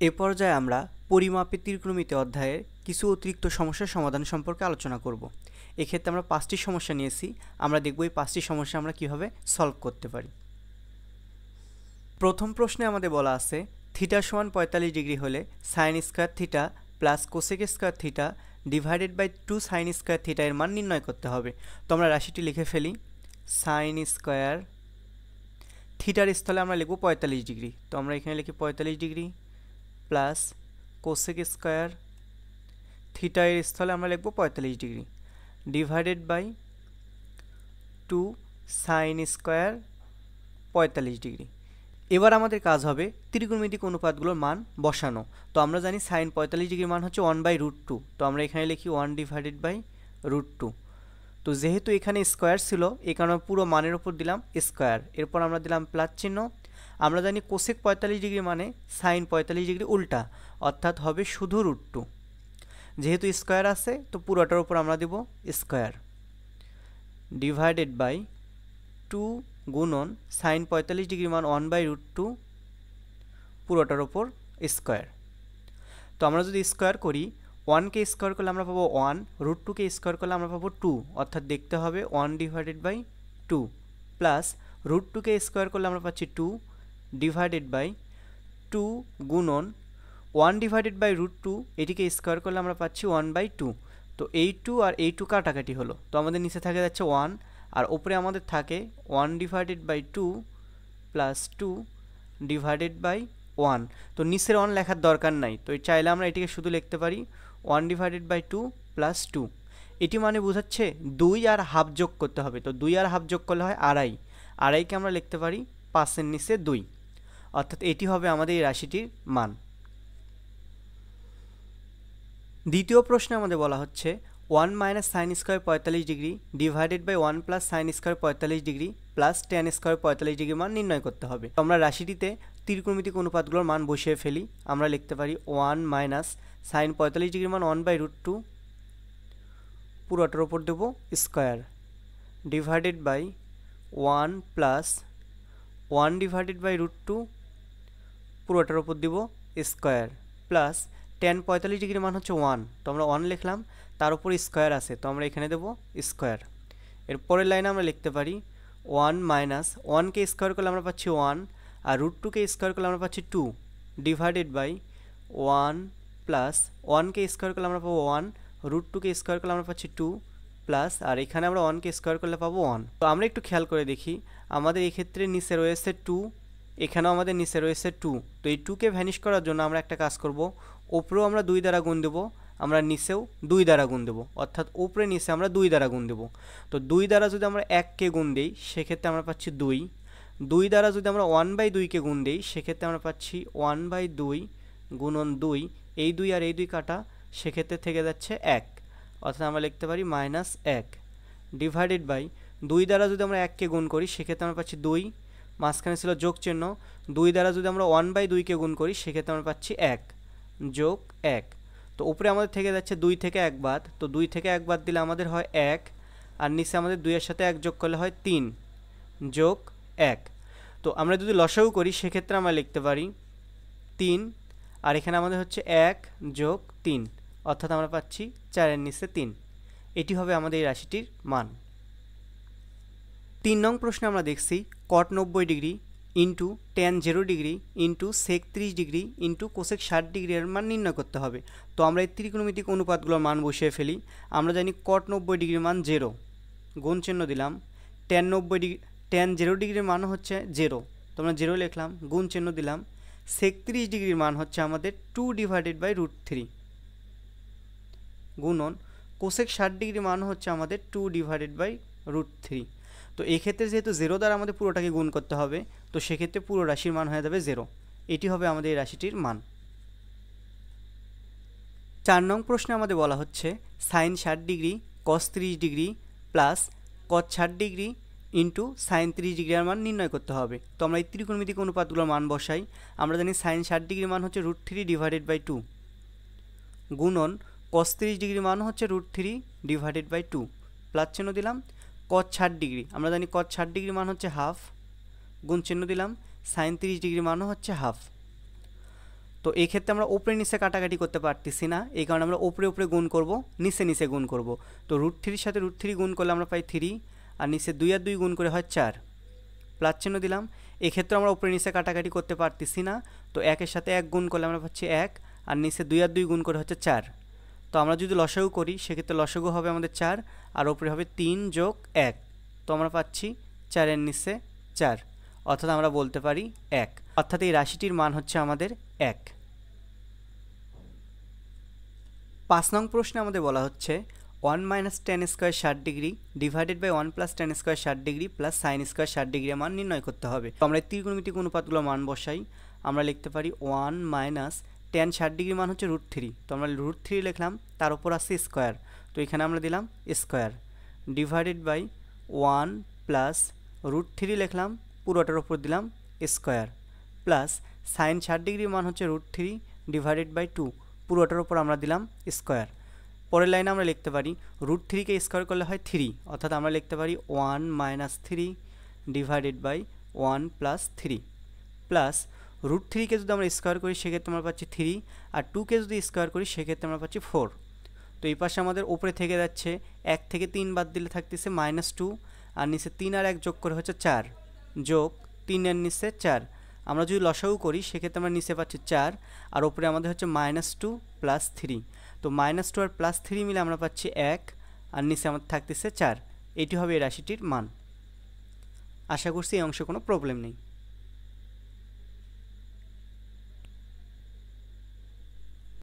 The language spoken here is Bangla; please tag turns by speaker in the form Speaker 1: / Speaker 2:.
Speaker 1: এ পর্যায়ে আমরা পরিমাপের ত্রিকোণমিতি অধ্যায়ের কিছু অতিরিক্ত সমস্যার সমাধান সম্পর্কে আলোচনা করব। এক্ষেত্রে আমরা 5টি সমস্যা নিয়েছি। আমরা দেখব এই 5টি সমস্যা আমরা কিভাবে সলভ করতে পারি। প্রথম প্রশ্নে আমাদের বলা আছে থিটা সমান 45 ডিগ্রি হলে sine square theta plus cosec square theta divided by 2 sine square theta এর মান নির্ণয় করতে হবে। তো আমরা রাশিটি লিখে ফেলি। সাইন স্কয়ার থিটার স্থলে আমরা লিখব 45 ডিগ্রি। তো আমরা এখানে লিখি 45 degree plus cosec square theta এর স্থলে আমরা লিখব 45 degree divided by 2 sine square 45 degree. এবার আমাদের কাজ হবে ত্রিকোণমিতিক অনুপাতগুলোর মান বসানো। তো আমরা জানি সাইন 45 ডিগ্রির মান হচ্ছে 1/√2। তো আমরা এখানে লিখি 1 ডিভাইডেড বাই √2। তো যেহেতু এখানে স্কয়ার ছিল এই কারণে পুরো মানের উপর দিলাম স্কয়ার, এরপর আমরা দিলাম প্লাস চিহ্ন। আমরা জানি কোসেক 45 ডিগ্রি মানে সাইন 45 ডিগ্রি উল্টা, অর্থাৎ হবে শুধু √2। যেহেতু স্কয়ার আছে তো পুরোটার উপর আমরা দেব স্কয়ার ডিভাইডেড বাই 2 গুণন সাইন 45 ডিগ্রি মান 1/√2 পুরোটার ওপর স্কয়ার। তো আমরা যদি স্কয়ার করি 1কে স্কয়ার করলে আমরা পাবো 1, √2কে স্কয়ার করলে আমরা পাবো 2, অর্থাৎ দেখতে হবে 1 ডিভাইডেড বাই 2 প্লাস √2কে স্কয়ার করলে আমরা পাচ্ছি 2 ডিভাইডেড বাই 2 গুণন 1 ডিভাইডেড বাই √2 এটিকে স্কয়ার করলে আমরা পাচ্ছি 1/2। তো এই 2 আর এই 2 কাটাকাটি হলো, তো আমাদের নিচে থাকে যাচ্ছে 1 আর উপরে আমাদের থাকে 1 divided by 2 plus 2 divided by 1। তো নিচের 1 লেখার দরকার নাই, তো চাইলে আমরা এটিকে শুধু লিখতে পারি 1 ডিভাইডেড বাই 2 প্লাস 2। এটি মানে বোঝাচ্ছে 2 আর হাফ যোগ করতে হবে। তো 2 আর হাফ যোগ করলে হয় আড়াই, আড়াইকে আমরা লিখতে পারি 5-এর নিচে 2, অর্থাৎ এটি হবে আমাদের এই রাশিটির মান। দ্বিতীয় প্রশ্নে আমাদের বলা হচ্ছে 1 minus sine square 45 degree divided by 1 plus sine square 45 degree plus tan square 45 degree মান নির্ণয় করতে হবে। আমরা রাশিটিতে ত্রিকোণমিতিক অনুপাতগুলোর মান বসিয়ে ফেলি। আমরা লিখতে পারি 1 মাইনাস সাইন 45 ডিগ্রি মান 1/√2 পুরোটার ওপর দেব square divided by 1 plus 1 divided by √2 পুরোটার ওপর দেব স্কয়ার প্লাস ট্যান 45 ডিগ্রি মান হচ্ছে 1, তো আমরা 1 লিখলাম, তার উপর স্কয়ার আছে তো আমরা এখানে দেব স্কয়ার। এর পরের লাইনে আমরা লিখতে পারি 1 মাইনাস 1কে স্কয়ার করলে আমরা পাচ্ছি 1 আর √2কে স্কয়ার করলে আমরা পাচ্ছি 2 ডিভাইডেড বাই 1 প্লাস 1কে স্কয়ার করলে আমরা পাবো 1, √2কে স্কয়ার করলে আমরা পাচ্ছি 2 প্লাস আর এখানে আমরা 1কে স্কয়ার করলে পাবো 1। তো আমরা একটু খেয়াল করে দেখি, আমাদের এই ক্ষেত্রে নিচে রয়েছে 2, এখানেও আমাদের নিচে রয়েছে 2। তো এই 2কে ভ্যানিশ করার জন্য আমরা একটা কাজ করব, উপরেও আমরা 2 দ্বারা গুণ দেব, আমরা নিচেও 2 দ্বারা গুণ দেব, অর্থাৎ উপরে নিচে আমরা 2 দ্বারা গুণ দেব। তো 2 দ্বারা যদি আমরা 1কে গুণ দেই সেক্ষেত্রে আমরা পাচ্ছি 2, 2 দ্বারা যদি আমরা 1/2কে গুণ দেই সেক্ষেত্রে আমরা পাচ্ছি 1/2 গুণন 2, এই 2 আর এই 2 কাটা, সেক্ষেত্রে থেকে যাচ্ছে 1, অর্থাৎ আমরা লিখতে পারি -1 ডিভাইডেড বাই 2 দ্বারা যদি আমরা 1কে গুণ করি সেক্ষেত্রে আমরা পাচ্ছি 2, মাঝখানে ছিল যোগ চিহ্ন, 2 দ্বারা যদি আমরা 1/2কে গুণ করি সেক্ষেত্রে আমরা পাচ্ছি 1 যোগ 1। তো উপরে আমাদের থেকে যাচ্ছে 2 থেকে 1 বাদ, তো 2 থেকে 1 বাদ দিলে আমাদের হয় 1 আর নিচে আমাদের 2 এর সাথে 1 যোগ করলে হয় 3 যোগ 1। তো আমরা যদি লসাগু করি সেক্ষেত্রে আমরা লিখতে পারি 3 আর এখানে আমাদের হচ্ছে 1 যোগ 3, অর্থাৎ আমরা পাচ্ছি 4-এর নিচে 3। এটি হবে আমাদের এই রাশিটির মান। 3 নং প্রশ্নে আমরা দেখছি cot 90 degree into tan 0 degree into sec 30 degree into cosec 60 degree এর মান নির্ণয় করতে হবে। তো আমরা এই ত্রিকোণমিতিক অনুপাতগুলোর মান বসিয়ে ফেলি। আমরা জানি কট 90 ডিগ্রির মান 0, গুণ চিহ্ন দিলাম, ট্যান 0 ডিগ্রির মান হচ্ছে 0, তো আমরা 0 লিখলাম, গুণ চিহ্ন দিলাম, সেক 30 ডিগ্রির মান হচ্ছে আমাদের 2 ডিভাইডেড বাই √3 গুণন কোসেক 60 ডিগ্রি মান হচ্ছে আমাদের 2 ডিভাইডেড বাই √3। তো এই ক্ষেত্রে যেহেতু 0 দ্বারা আমাদের পুরোটাকে গুণ করতে হবে, তো সেক্ষেত্রে পুরো রাশির মান হয়ে যাবে 0। এটি হবে আমাদের এই রাশিটির মান। 4 নং প্রশ্নে আমাদের বলা হচ্ছে sine 60 degree cos 30 degree plus cos 60 degree into sine 30 ডিগ্রির মান নির্ণয় করতে হবে। তো আমরা এই ত্রিকোণমিতিক অনুপাতগুলোর মান বসাই। আমরা জানি সাইন 60 ডিগ্রির মান হচ্ছে √3 ডিভাইডেড বাই 2 গুণন কস 30 ডিগ্রির মান হচ্ছে √3 ডিভাইডেড বাই 2, প্লাস চিহ্ন দিলাম, কস 60 ডিগ্রি আমরা জানি কস 60 ডিগ্রির মান হচ্ছে হাফ, গুণ চিহ্ন দিলাম, সাইন 30 ডিগ্রির মানও হচ্ছে হাফ। তো তো এই ক্ষেত্রে আমরা উপরে নিচে কাটাকাটি করতে পারতেছি না, এই কারণে আমরা উপরে উপরে গুণ করব, নিচে নিচে গুণ করব। তো √3 সাথে √3 গুণ করলে আমরা পাই 3, আর নিচে 2 আর 2 গুণ করে হয় 4, প্লাস চিহ্ন দিলাম। এক্ষেত্রে আমরা উপরে নিচে কাটাকাটি করতে পারতেছি না, তো 1 সাথে 1 গুণ করলে আমরা পাচ্ছি 1, আর নিচে 2 আর 2 গুণ করে হচ্ছে 4। তো আমরা যদি লসাগু করি সেক্ষেত্রে লসাগু হবে আমাদের 4, আর উপরে হবে 3 যোগ 1, তো আমরা পাচ্ছি 4 এর নিচে 4, অর্থাৎ আমরা বলতে পারি 1, অর্থাৎ এই রাশিটির মান হচ্ছে আমাদের 1। 5 নং প্রশ্নে আমাদের বলা হচ্ছে 1 - tan square 60 degree divided by 1 + tan square 60 degree plus sin square 60 degree মান নির্ণয় করতে হবে। তো আমরা ত্রিকোণমিতিক অনুপাতগুলোর মান বসাই। আমরা লিখতে পারি 1 - tan 60 ডিগ্রি মান হচ্ছে √3, তো আমরা √3 লিখলাম, তার উপর আছে স্কয়ার, তো এখানে আমরা দিলাম স্কয়ার, ডিভাইডেড বাই 1 প্লাস √3 লিখলাম, পুরোটার উপর দিলাম স্কয়ার, প্লাস sin 60 ডিগ্রি মান হচ্ছে √3 ডিভাইডেড বাই 2, পুরোটার উপর আমরা দিলাম স্কয়ার। পরের লাইনে আমরা লিখতে পারি √3 কে স্কয়ার করলে হয় 3, অর্থাৎ আমরা লিখতে পারি 1 - 3 ডিভাইডেড বাই 1 + 3, প্লাস √3 কে যদি আমরা স্কয়ার করি সেক্ষেত্রে আমরা পাচ্ছি 3, আর 2 কে যদি স্কয়ার করি সেক্ষেত্রে আমরা পাচ্ছি 4। তো এই পাশে আমাদের উপরে থেকে যাচ্ছে 1 থেকে 3 বাদ দিলে থাকতেছে -2, আর নিচে 3 আর 1 যোগ করে হচ্ছে 4, যোগ 3 এর নিচে 4। আমরা যদি লসাগু করি সেক্ষেত্রে আমরা নিচে পাচ্ছি 4, আর উপরে আমাদের হচ্ছে -2 + 3, তো -2 আর +3 মিলে আমরা পাচ্ছি 1, আর নিচে আমাদের থাকতেছে 4। এটি হবে এই রাশিটির মান। আশা করছি এই অংশে কোনো প্রবলেম নেই।